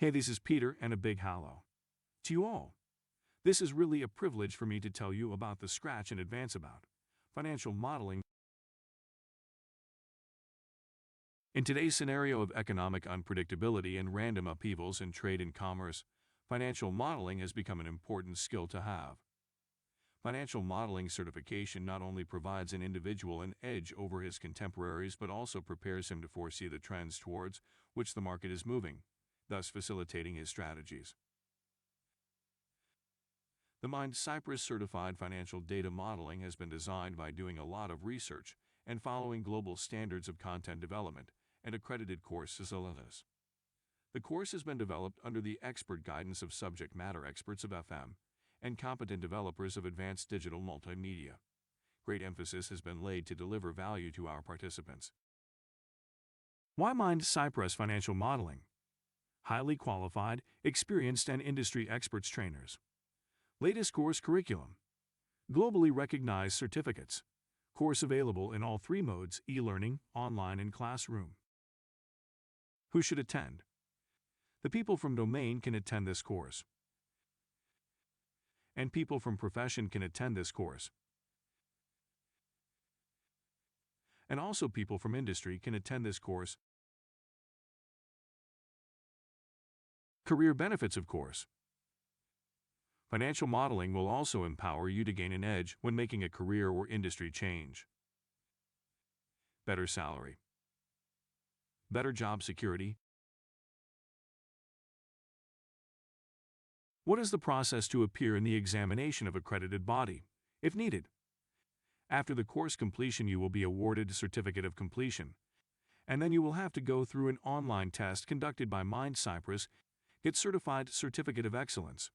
Hey, this is Peter, and a big hello to you all. This is really a privilege for me to tell you about the scratch in advance about financial modeling. In today's scenario of economic unpredictability and random upheavals in trade and commerce, financial modeling has become an important skill to have. Financial modeling certification not only provides an individual an edge over his contemporaries but also prepares him to foresee the trends towards which the market is moving, thus facilitating his strategies. The MindCypress certified financial data modeling has been designed by doing a lot of research and following global standards of content development and accredited course facilities. The course has been developed under the expert guidance of subject matter experts of FM and competent developers of advanced digital multimedia. Great emphasis has been laid to deliver value to our participants. Why MindCypress financial modeling? Highly qualified, experienced, and industry experts trainers. Latest course curriculum. Globally recognized certificates. Course available in all three modes: e-learning, online, and classroom. Who should attend? The people from domain can attend this course. And people from profession can attend this course. And also people from industry can attend this course. Career benefits of course. Financial modeling will also empower you to gain an edge when making a career or industry change. Better salary. Better job security. What is the process to appear in the examination of accredited body, if needed? After the course completion, you will be awarded a certificate of completion, and then you will have to go through an online test conducted by MindCypress, get certified certificate of excellence.